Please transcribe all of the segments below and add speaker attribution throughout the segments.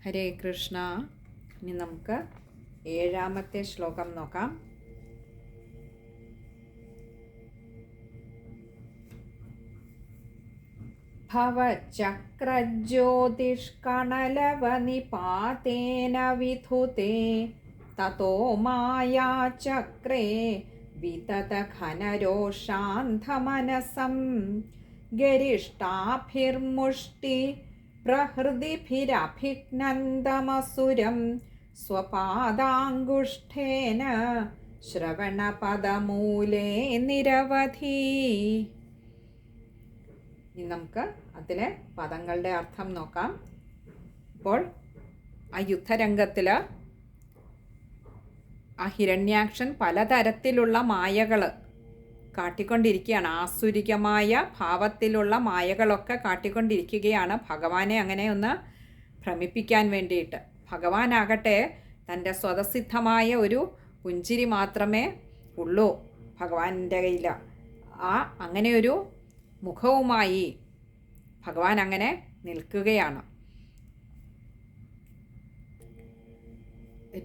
Speaker 1: ഹരേ കൃഷ്ണ. ഇനി നമുക്ക് 7ാമത്തെ ശ്ലോകം നോക്കാം. ഭവചക്രജ്യോതിഷ്കണലവനിപാതേന വിധുതേ തതോ മായാചക്രേ വിതതഘനരോഷാന്ധമനസം ഗരിഷ്ഠാഭിർമുഷ്ടി പ്രഹൃതിഭിരഭിഘ്നന്തമസുരം സ്വപാദാങ്കുഷ്ഠേന ശ്രവണപദമൂലേ നിരവധി. ഇനി നമുക്ക് അതിലെ പദങ്ങളുടെ അർത്ഥം നോക്കാം. ഇപ്പോൾ ആ യുദ്ധരംഗത്തിൽ ആ ഹിരണ്യാക്ഷൻ പലതരത്തിലുള്ള മായകൾ കാട്ടിക്കൊണ്ടിരിക്കുകയാണ്. ആസുരികമായ ഭാവത്തിലുള്ള മായകളൊക്കെ കാട്ടിക്കൊണ്ടിരിക്കുകയാണ് ഭഗവാനെ അങ്ങനെ ഒന്ന് ഭ്രമിപ്പിക്കാൻ വേണ്ടിയിട്ട്. ഭഗവാനാകട്ടെ തൻ്റെ സ്വതസിദ്ധമായ ഒരു പുഞ്ചിരി മാത്രമേ ഉള്ളൂ ഭഗവാന്റെ കയ്യിൽ. അങ്ങനെ ഒരു മുഖവുമായി ഭഗവാൻ അങ്ങനെ നിൽക്കുകയാണ്.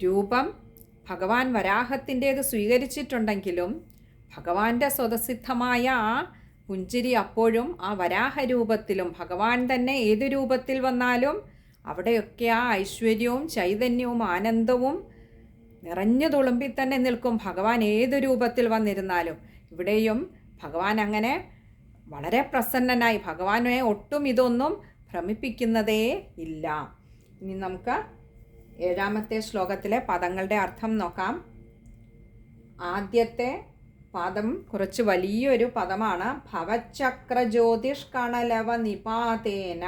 Speaker 1: രൂപം ഭഗവാൻ വരാഹത്തിൻ്റേത് സ്വീകരിച്ചിട്ടുണ്ടെങ്കിലും ഭഗവാന്റെ സ്വതസിദ്ധമായ ആ പുഞ്ചിരി അപ്പോഴും ആ വരാഹരൂപത്തിലും ഭഗവാൻ തന്നെ ഏതു രൂപത്തിൽ വന്നാലും അവിടെയൊക്കെ ആ ഐശ്വര്യവും ചൈതന്യവും ആനന്ദവും നിറഞ്ഞു തുളുമ്പി തന്നെ നിൽക്കും ഭഗവാൻ ഏതു രൂപത്തിൽ വന്നിരുന്നാലും. ഇവിടെയും ഭഗവാൻ അങ്ങനെ വളരെ പ്രസന്നനായി, ഭഗവാനെ ഒട്ടും ഇതൊന്നും ഭ്രമിപ്പിക്കുന്നതേ ഇല്ല. ഇനി നമുക്ക് 7ാമത്തെ ശ്ലോകത്തിലെ പദങ്ങളുടെ അർത്ഥം നോക്കാം. ആദ്യത്തെ പദം കുറച്ച് വലിയൊരു പദമാണ്. ഭവചക്രജ്യോതിഷ്കണലവ നിപാതേന.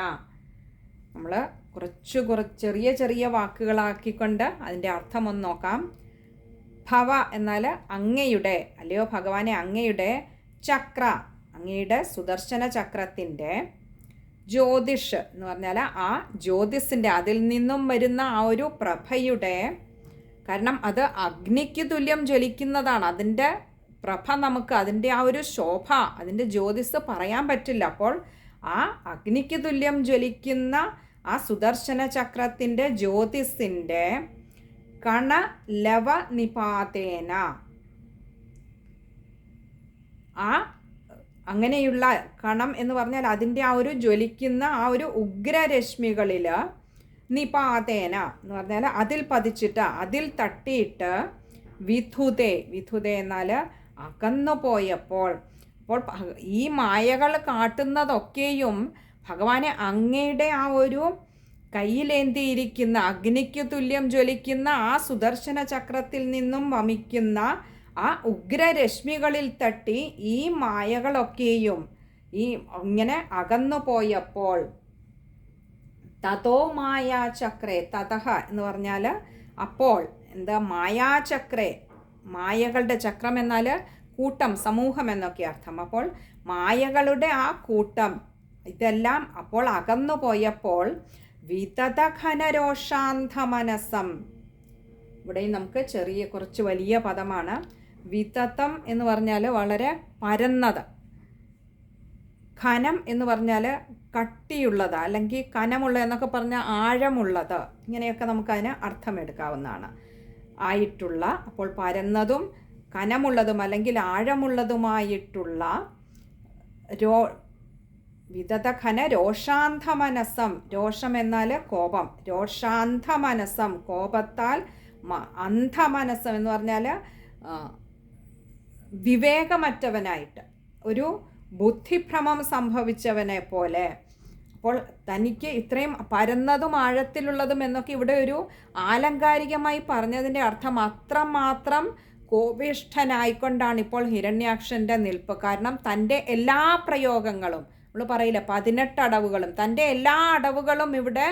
Speaker 1: നമ്മൾ കുറച്ച് ചെറിയ ചെറിയ വാക്കുകളാക്കിക്കൊണ്ട് അതിൻ്റെ അർത്ഥം ഒന്ന് നോക്കാം. ഭവ എന്നാൽ അങ്ങയുടെ, അല്ലയോ ഭഗവാനെ അങ്ങയുടെ, ചക്ര അങ്ങയുടെ സുദർശന ചക്രത്തിൻ്റെ, ജ്യോതിഷ് എന്ന് പറഞ്ഞാൽ ആ ജ്യോതിസിൻ്റെ, അതിൽ നിന്നും വരുന്ന ആ ഒരു പ്രഭയുടെ, കാരണം അത് അഗ്നിക്ക് തുല്യം ജ്വലിക്കുന്നതാണ്. അതിൻ്റെ പ്രഭ നമുക്ക്, അതിൻ്റെ ആ ഒരു ശോഭ, അതിൻ്റെ ജ്യോതിസ് പറയാൻ പറ്റില്ല. അപ്പോൾ ആ അഗ്നിക്ക് തുല്യം ജ്വലിക്കുന്ന ആ സുദർശന ചക്രത്തിൻ്റെ ജ്യോതിസിൻ്റെ കണലവ നിപാതേന, ആ അങ്ങനെയുള്ള കണം എന്ന് പറഞ്ഞാൽ അതിൻ്റെ ആ ഒരു ജ്വലിക്കുന്ന ആ ഒരു ഉഗ്രരശ്മികളിൽ, നിപാതേന എന്ന് പറഞ്ഞാൽ അതിൽ പതിച്ചിട്ട്, അതിൽ തട്ടിയിട്ട്, വിധുതേ, വിധുതേ എന്നാൽ അകന്നു പോയപ്പോൾ. അപ്പോൾ ഈ മായകൾ കാട്ടുന്നതൊക്കെയും ഭഗവാനെ അങ്ങയുടെ ആ ഒരു കയ്യിലേന്തിയിരിക്കുന്ന അഗ്നിക്ക് തുല്യം ജ്വലിക്കുന്ന ആ സുദർശന ചക്രത്തിൽ നിന്നും വമിക്കുന്ന ആ ഉഗ്രരശ്മികളിൽ തട്ടി ഈ മായകളൊക്കെയും ഈ ഇങ്ങനെ അകന്നു പോയപ്പോൾ, തതോ മായാചക്രേ, തതഹ എന്ന് പറഞ്ഞാൽ അപ്പോൾ, എന്താ മായാചക്രേ, മായകളുടെ ചക്രം എന്നാൽ കൂട്ടം, സമൂഹം എന്നൊക്കെ അർത്ഥം. അപ്പോൾ മായകളുടെ ആ കൂട്ടം ഇതെല്ലാം അപ്പോൾ അകന്നു പോയപ്പോൾ, വിതതഘനരോഷാന്ധമനസം. ഇവിടെ നമുക്ക് കുറച്ച് വലിയ പദമാണ്. വിതതം എന്ന് പറഞ്ഞാൽ വളരെ പരന്നത്, ഘനം എന്ന് പറഞ്ഞാൽ കട്ടിയുള്ളത്, അല്ലെങ്കിൽ കനമുള്ള എന്നൊക്കെ പറഞ്ഞാൽ ആഴമുള്ളത്, ഇങ്ങനെയൊക്കെ നമുക്കതിന് അർത്ഥമെടുക്കാവുന്നതാണ്. ആയിട്ടുള്ള, അപ്പോൾ പരന്നതും കനമുള്ളതും അല്ലെങ്കിൽ ആഴമുള്ളതുമായിട്ടുള്ള വിതതഘന രോഷാന്ധമനസം. രോഷം എന്നാൽ കോപം, രോഷാന്ധമനസം കോപത്താൽ, അന്ധമനസം എന്ന് പറഞ്ഞാൽ വിവേകമറ്റവനായിട്ട്, ഒരു ബുദ്ധിഭ്രമം സംഭവിച്ചവനെ പോലെ. അപ്പോൾ തനിക്ക് ഇത്രയും പരന്നതും ആഴത്തിലുള്ളതും എന്നൊക്കെ ഇവിടെ ഒരു ആലങ്കാരികമായി പറഞ്ഞതിൻ്റെ അർത്ഥം അത്രമാത്രം കോപിഷ്ഠനായിക്കൊണ്ടാണ് ഇപ്പോൾ ഹിരണ്യാക്ഷൻ്റെ നിൽപ്പ്. കാരണം തൻ്റെ എല്ലാ പ്രയോഗങ്ങളും, നമ്മൾ പറയില്ല 18 അടവുകളും, തൻ്റെ എല്ലാ അടവുകളും ഇവിടെ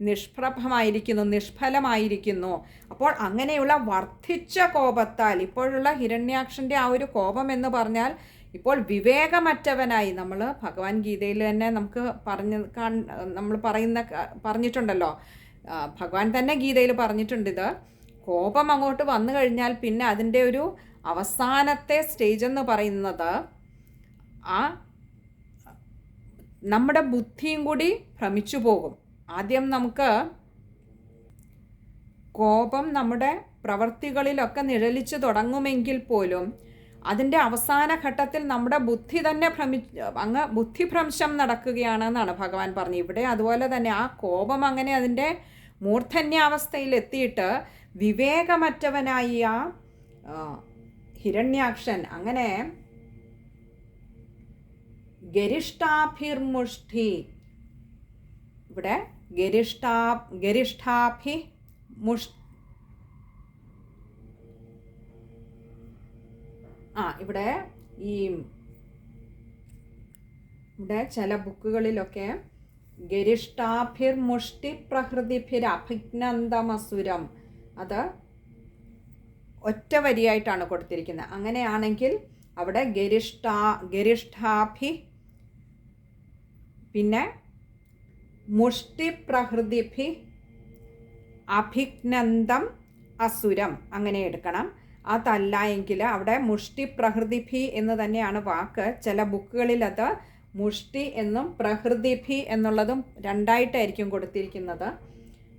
Speaker 1: നിഷ്പ്രഭമായിരിക്കുന്നു, നിഷ്ഫലമായിരിക്കുന്നു. അപ്പോൾ അങ്ങനെയുള്ള വർദ്ധിച്ച കോപത്താൽ ഇപ്പോഴുള്ള ഹിരണ്യാക്ഷൻ്റെ ആ ഒരു കോപം എന്ന് പറഞ്ഞാൽ ഇപ്പോൾ വിവേകമറ്റവനായി, നമ്മൾ ഭഗവാൻ ഗീതയിൽ തന്നെ നമുക്ക് നമ്മൾ പറഞ്ഞിട്ടുണ്ടല്ലോ, ഭഗവാൻ തന്നെ ഗീതയിൽ പറഞ്ഞിട്ടുണ്ട്, ഇത് കോപം അങ്ങോട്ട് വന്നു കഴിഞ്ഞാൽ പിന്നെ അതിൻ്റെ ഒരു അവസാനത്തെ സ്റ്റേജ് എന്ന് പറയുന്നത് നമ്മുടെ ബുദ്ധിയും കൂടി ഭ്രമിച്ചു പോകും. ആദ്യം നമുക്ക് കോപം നമ്മുടെ പ്രവൃത്തികളിലൊക്കെ നിഴലിച്ചു തുടങ്ങുമെങ്കിൽ പോലും അതിൻ്റെ അവസാന ഘട്ടത്തിൽ നമ്മുടെ ബുദ്ധി തന്നെ ബുദ്ധിഭ്രംശം നടക്കുകയാണെന്നാണ് ഭഗവാൻ പറഞ്ഞത്. ഇവിടെ അതുപോലെ തന്നെ ആ കോപം അങ്ങനെ അതിൻ്റെ മൂർധന്യാവസ്ഥയിൽ എത്തിയിട്ട് വിവേകമറ്റവനായി ആ ഹിരണ്യാക്ഷൻ അങ്ങനെ ഗരിഷ്ഠാഭിർമുഷ്ടി, ഇവിടെ ഗരിഷ്ഠാഭി ഇവിടെ ചില ബുക്കുകളിലൊക്കെ ഗരിഷ്ഠാഭിർമുഷ്ടി പ്രഹൃതിഭിരഭിജ്ഞന്തമസുരം, അത് ഒറ്റ വരിയായിട്ടാണ് കൊടുത്തിരിക്കുന്നത്. അങ്ങനെയാണെങ്കിൽ അവിടെ ഗരിഷ്ഠാഭി പിന്നെ മുഷ്ടി പ്രഹൃതിഭി അഭിജ്ഞന്തം അസുരം അങ്ങനെ എടുക്കണം. അതല്ല എങ്കിൽ അവിടെ മുഷ്ടി പ്രഹൃതിഭി എന്ന് തന്നെയാണ് വാക്ക്. ചില ബുക്കുകളിൽ അത് മുഷ്ടി എന്നും പ്രഹൃതിഭി എന്നുള്ളതും രണ്ടായിട്ടായിരിക്കും കൊടുത്തിരിക്കുന്നത്.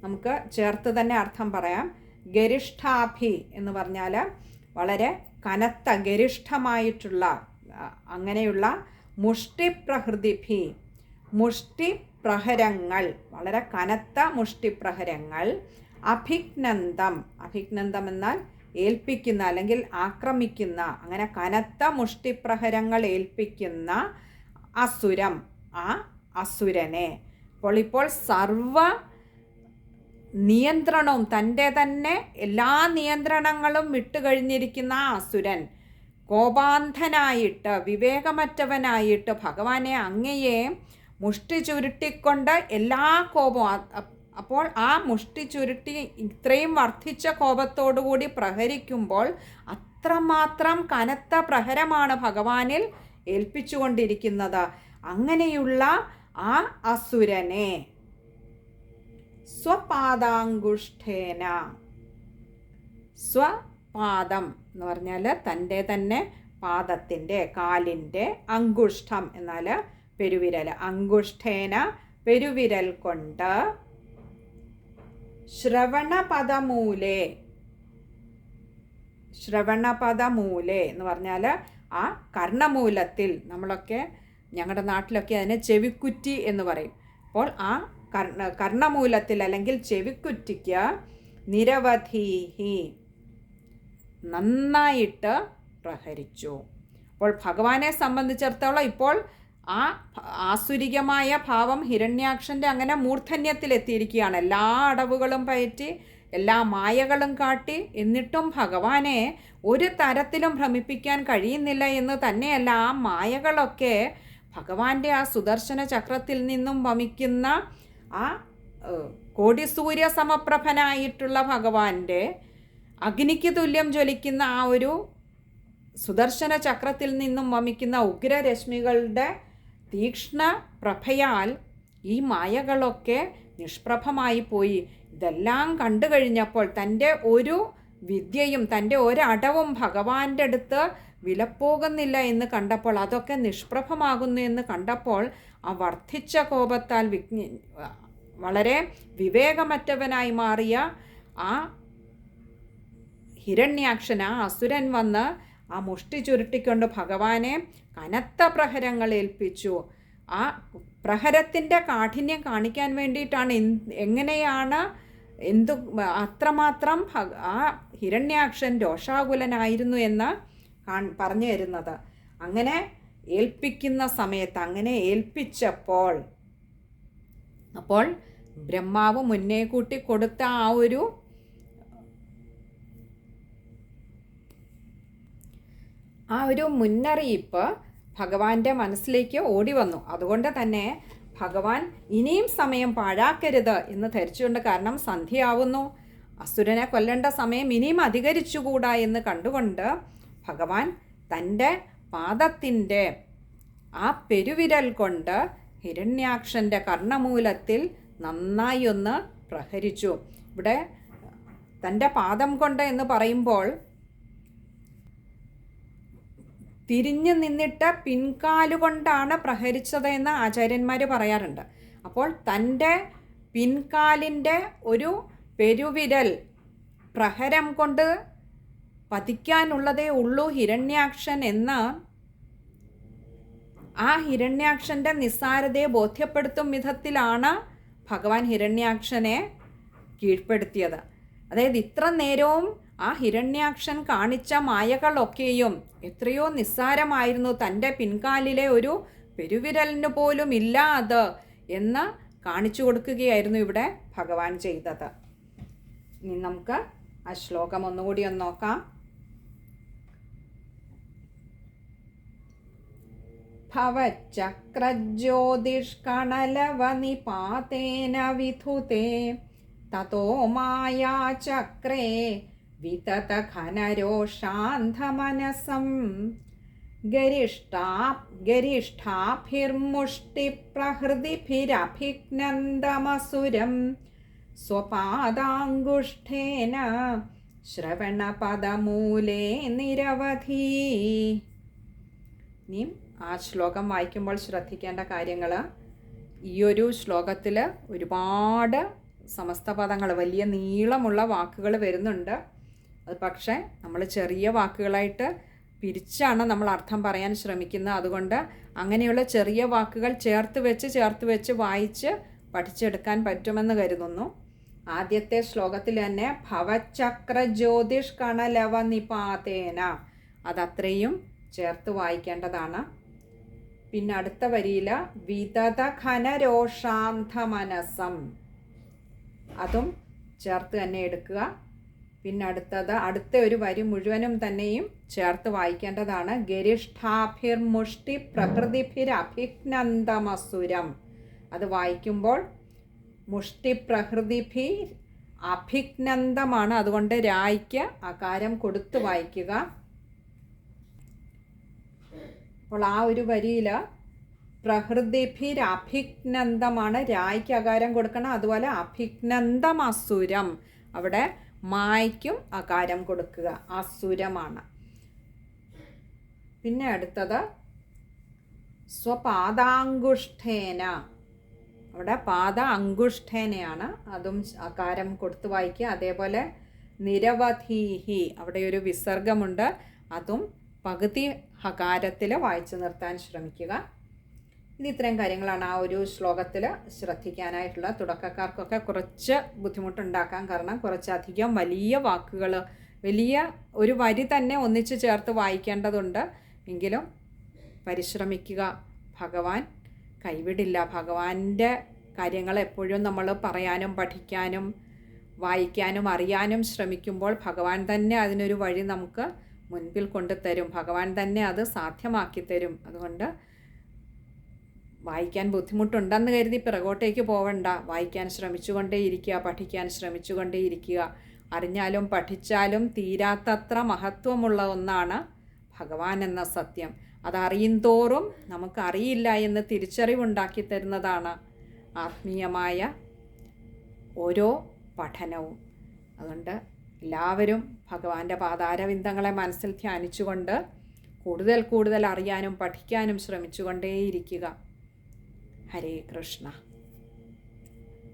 Speaker 1: നമുക്ക് ചേർത്ത് തന്നെ അർത്ഥം പറയാം. ഗരിഷ്ഠാഭി എന്ന് പറഞ്ഞാൽ വളരെ കനത്ത ഗരിഷ്ഠമായിട്ടുള്ള അങ്ങനെയുള്ള മുഷ്ടി പ്രഹൃതിഭി, മുഷ്ടി പ്രഹരങ്ങൾ, വളരെ കനത്ത മുഷ്ടിപ്രഹരങ്ങൾ, അഭിജ്ഞന്തം എന്നാൽ ഏൽപ്പിക്കുന്ന അല്ലെങ്കിൽ ആക്രമിക്കുന്ന, അങ്ങനെ കനത്ത മുഷ്ടിപ്രഹരങ്ങൾ ഏൽപ്പിക്കുന്ന അസുരം, ആ അസുരനെ. ഇപ്പോൾ സർവ നിയന്ത്രണവും തൻ്റെ തന്നെ എല്ലാ നിയന്ത്രണങ്ങളും വിട്ടുകഴിഞ്ഞിരിക്കുന്ന ആ അസുരൻ കോപാന്ധനായിട്ട് വിവേകമറ്റവനായിട്ട് ഭഗവാനെ അങ്ങയെ മുഷ്ടി ചുരുട്ടിക്കൊണ്ട് എല്ലാ കോപവും, അപ്പോൾ ആ മുഷ്ടി ചുരുട്ടി ഇത്രയും വർദ്ധിച്ച കോപത്തോടുകൂടി പ്രഹരിക്കുമ്പോൾ അത്രമാത്രം കനത്ത പ്രഹരമാണ് ഭഗവാനിൽ ഏൽപ്പിച്ചുകൊണ്ടിരിക്കുന്നത്. അങ്ങനെയുള്ള ആ അസുരനെ സ്വപാദാങ്കുഷ്ഠേന, സ്വപാദം എന്ന് പറഞ്ഞാൽ തൻ്റെ തന്നെ പാദത്തിൻ്റെ കാലിൻ്റെ, അങ്കുഷ്ഠം എന്നാൽ പെരുവിരൽ, അങ്കുഷ്ഠേന പെരുവിരൽ കൊണ്ട്, ശ്രവണപദമൂലേ എന്ന് പറഞ്ഞാൽ ആ കർണമൂലത്തിൽ, നമ്മളൊക്കെ ഞങ്ങളുടെ നാട്ടിലൊക്കെ അതിനെ ചെവിക്കുറ്റി എന്ന് പറയും. അപ്പോൾ ആ കർണമൂലത്തിൽ അല്ലെങ്കിൽ ചെവിക്കുറ്റിക്ക് നിരവധീഹി നന്നായിട്ട് പ്രഹരിച്ചു. അപ്പോൾ ഭഗവാനെ സംബന്ധിച്ചിടത്തോളം ഇപ്പോൾ ആ ആസുരികമായ ഭാവം ഹിരണ്യാക്ഷൻ്റെ അങ്ങനെ മൂർധന്യത്തിലെത്തിയിരിക്കുകയാണ്. എല്ലാ അടവുകളും പയറ്റി എല്ലാ മായകളും കാട്ടി, എന്നിട്ടും ഭഗവാനെ ഒരു തരത്തിലും ഭ്രമിപ്പിക്കാൻ കഴിയുന്നില്ല എന്ന് തന്നെയല്ല, ആ മായകളൊക്കെ ഭഗവാന്റെ ആ സുദർശന ചക്രത്തിൽ നിന്നും വമിക്കുന്ന ആ കോടിസൂര്യ സമപ്രഭനായിട്ടുള്ള ഭഗവാന്റെ അഗ്നിക്ക് തുല്യം ജ്വലിക്കുന്ന ആ ഒരു സുദർശന ചക്രത്തിൽ നിന്നും വമിക്കുന്ന ഉഗ്രരശ്മികളുടെ തീക്ഷ്ണ പ്രഭയാൽ ഈ മായകളൊക്കെ നിഷ്പ്രഭമായി പോയി. ഇതെല്ലാം കണ്ടു കഴിഞ്ഞപ്പോൾ തൻ്റെ ഒരു വിദ്യയും തൻ്റെ ഒരടവും ഭഗവാന്റെ അടുത്ത് വിലപ്പോകുന്നില്ല എന്ന് കണ്ടപ്പോൾ, അതൊക്കെ നിഷ്പ്രഭമാകുന്നു എന്ന് കണ്ടപ്പോൾ ആ വർദ്ധിച്ച കോപത്താൽ വളരെ വിവേകമറ്റവനായി മാറിയ ആ ഹിരണ്യാക്ഷൻ, ആ അസുരൻ വന്ന് ആ മുഷ്ടി ചുരുട്ടിക്കൊണ്ട് ഭഗവാനെ കനത്ത പ്രഹരങ്ങൾ ഏൽപ്പിച്ചു. ആ പ്രഹരത്തിൻ്റെ കാഠിന്യം കാണിക്കാൻ വേണ്ടിയിട്ടാണ് എങ്ങനെയാണ് അത്രമാത്രം ആ ഹിരണ്യാക്ഷൻ രോഷാകുലനായിരുന്നു എന്ന് പറഞ്ഞു തരുന്നത്. അങ്ങനെ ഏൽപ്പിക്കുന്ന സമയത്ത്, അങ്ങനെ ഏൽപ്പിച്ചപ്പോൾ അപ്പോൾ ബ്രഹ്മാവ് മുന്നേ കൂട്ടി കൊടുത്ത ആ ഒരു മുന്നറിയിപ്പ് ഭഗവാന്റെ മനസ്സിലേക്ക് ഓടി വന്നു. അതുകൊണ്ട് തന്നെ ഭഗവാൻ ഇനിയും സമയം പാഴാക്കരുത് എന്ന് ധരിച്ചുകൊണ്ട്, കാരണം സന്ധ്യയാവുന്നു, അസുരനെ കൊല്ലേണ്ട സമയം ഇനിയും അധികരിച്ചുകൂടാ എന്ന് കണ്ടുകൊണ്ട് ഭഗവാൻ തൻ്റെ പാദത്തിൻ്റെ ആ പെരുവിരൽ കൊണ്ട് ഹിരണ്യാക്ഷൻ്റെ കർണമൂലത്തിൽ നന്നായി ഒന്ന് പ്രഹരിച്ചു. ഇവിടെ തൻ്റെ പാദം കൊണ്ട് എന്ന് പറയുമ്പോൾ തിരിഞ്ഞു നിന്നിട്ട് പിൻകാലുകൊണ്ടാണ് പ്രഹരിച്ചത് എന്ന് ആചാര്യന്മാർ പറയാറുണ്ട്. അപ്പോൾ തൻ്റെ പിൻകാലിൻ്റെ ഒരു പെരുവിരൽ പ്രഹരം കൊണ്ട് പതിക്കാനുള്ളതേ ഉള്ളൂ ഹിരണ്യാക്ഷൻ എന്ന് ആ ഹിരണ്യാക്ഷൻ്റെ നിസ്സാരതയെ ബോധ്യപ്പെടുത്തും വിധത്തിലാണ് ഭഗവാൻ ഹിരണ്യാക്ഷനെ കീഴ്പ്പെടുത്തിയത്. അതായത് ഇത്ര നേരവും ആ ഹിരണ്യാക്ഷൻ കാണിച്ച മായകളൊക്കെയും എത്രയോ നിസ്സാരമായിരുന്നു, തൻ്റെ പിൻകാലിലെ ഒരു പെരുവിരലിന് പോലും ഇല്ല അത് എന്ന് കാണിച്ചു കൊടുക്കുകയായിരുന്നു ഇവിടെ ഭഗവാൻ ചെയ്തത്. ഇനി നമുക്ക് ആ ശ്ലോകം ഒന്നുകൂടി ഒന്ന് നോക്കാം. ഭവചക്രജ്യോതിഷ്കണലവനിപാതേന വിധുതേ തതോ മായാചക്രേ വിതതഘനരോഷാന്ധമനസം ഗരിഷ്ഠാഭിർമുഷ്ടിപ്രഹൃതിഭിരഭിഘ്നന്ദമസുരം സ്വപാദാങ്കുഷ്ഠേന ശ്രവണപദമൂലേ നിരവധി. ഇനിയും ആ ശ്ലോകം വായിക്കുമ്പോൾ ശ്രദ്ധിക്കേണ്ട കാര്യങ്ങൾ, ഈ ഒരു ശ്ലോകത്തിൽ ഒരുപാട് സമസ്ത പദങ്ങൾ, വലിയ നീളമുള്ള വാക്കുകൾ വരുന്നുണ്ട്. അത് പക്ഷേ നമ്മൾ ചെറിയ വാക്കുകളായിട്ട് പിരിച്ചാണ് നമ്മൾ അർത്ഥം പറയാൻ ശ്രമിക്കുന്നത്. അതുകൊണ്ട് അങ്ങനെയുള്ള ചെറിയ വാക്കുകൾ ചേർത്ത് വെച്ച് വായിച്ച് പഠിച്ചെടുക്കാൻ പറ്റുമെന്ന് കരുതുന്നു. ആദ്യത്തെ ശ്ലോകത്തിൽ തന്നെ ഭവചക്ര ജ്യോതിഷ് കണലവ നിപാതേന, അതത്രയും ചേർത്ത് വായിക്കേണ്ടതാണ്. പിന്നെ അടുത്ത വരിയിൽ വിതത ഘനരോഷാന്ധ മനസം, അതും ചേർത്ത് തന്നെ എടുക്കുക. പിന്നെ അടുത്ത ഒരു വരി മുഴുവനും തന്നെയും ചേർത്ത് വായിക്കേണ്ടതാണ്. ഗരിഷ്ഠാഭിർമുഷ്ടി പ്രകൃതിഭിരഭിഘ്നന്ദമസുരം, അത് വായിക്കുമ്പോൾ മുഷ്ടി പ്രകൃതിഭി അഭിഘ്നന്ദമാണ്, അതുകൊണ്ട് രായ്ക്ക് അകാരം കൊടുത്ത് വായിക്കുക. അപ്പോൾ ആ ഒരു വരിയിൽ പ്രകൃതിഭിരഭിഘ്നന്ദമാണ്, രായ്ക്ക് അകാരം കൊടുക്കണം. അതുപോലെ അഭിഘ്നന്ദം അസുരം, അവിടെ മായ്ക്കും അകാരം കൊടുക്കുക, അസുരമാണ്. പിന്നെ അടുത്തത് സ്വപാദാങ്കുഷ്ഠേന, അവിടെ പാദ അങ്കുഷ്ഠേനയാണ്, അതും അകാരം കൊടുത്ത് വായിക്കുക. അതേപോലെ നിരവധീഹി, അവിടെ ഒരു വിസർഗമുണ്ട്, അതും പകുതി ഹകാരത്തിൽ വായിച്ചു നിർത്താൻ ശ്രമിക്കുക. ഇത് ഇത്രയും കാര്യങ്ങളാണ് ആ ഒരു ശ്ലോകത്തിൽ ശ്രദ്ധിക്കാനായിട്ടുള്ള. തുടക്കക്കാർക്കൊക്കെ കുറച്ച് ബുദ്ധിമുട്ടുണ്ടാക്കാം, കാരണം കുറച്ചധികം വലിയ വാക്കുകൾ, വലിയ ഒരു വരി തന്നെ ഒന്നിച്ച് ചേർത്ത് വായിക്കേണ്ടതുണ്ട്. എങ്കിലും പരിശ്രമിക്കുക, ഭഗവാൻ കൈവിടില്ല. ഭഗവാന്റെ കാര്യങ്ങൾ എപ്പോഴും നമ്മൾ പറയാനും പഠിക്കാനും വായിക്കാനും അറിയാനും ശ്രമിക്കുമ്പോൾ ഭഗവാൻ തന്നെ അതിനൊരു വഴി നമുക്ക് മുൻപിൽ കൊണ്ടുതരും, ഭഗവാൻ തന്നെ അത് സാധ്യമാക്കി തരും. അതുകൊണ്ട് വായിക്കാൻ ബുദ്ധിമുട്ടുണ്ടെന്ന് കരുതി പിറകോട്ടേക്ക് പോവണ്ട, വായിക്കാൻ ശ്രമിച്ചുകൊണ്ടേയിരിക്കുക, പഠിക്കാൻ ശ്രമിച്ചുകൊണ്ടേയിരിക്കുക. അറിഞ്ഞാലും പഠിച്ചാലും തീരാത്തത്ര മഹത്വമുള്ള ഒന്നാണ് ഭഗവാൻ എന്ന സത്യം. അതറിയും തോറും നമുക്കറിയില്ല എന്ന് തിരിച്ചറിവുണ്ടാക്കി തരുന്നതാണ് ആത്മീയമായ ഓരോ പഠനവും. അതുകൊണ്ട് എല്ലാവരും ഭഗവാന്റെ പാതാരവിന്ദങ്ങളെ മനസ്സിൽ ധ്യാനിച്ചുകൊണ്ട് കൂടുതൽ അറിയാനും പഠിക്കാനും ശ്രമിച്ചുകൊണ്ടേയിരിക്കുക. ഹരേ കൃഷ്ണ.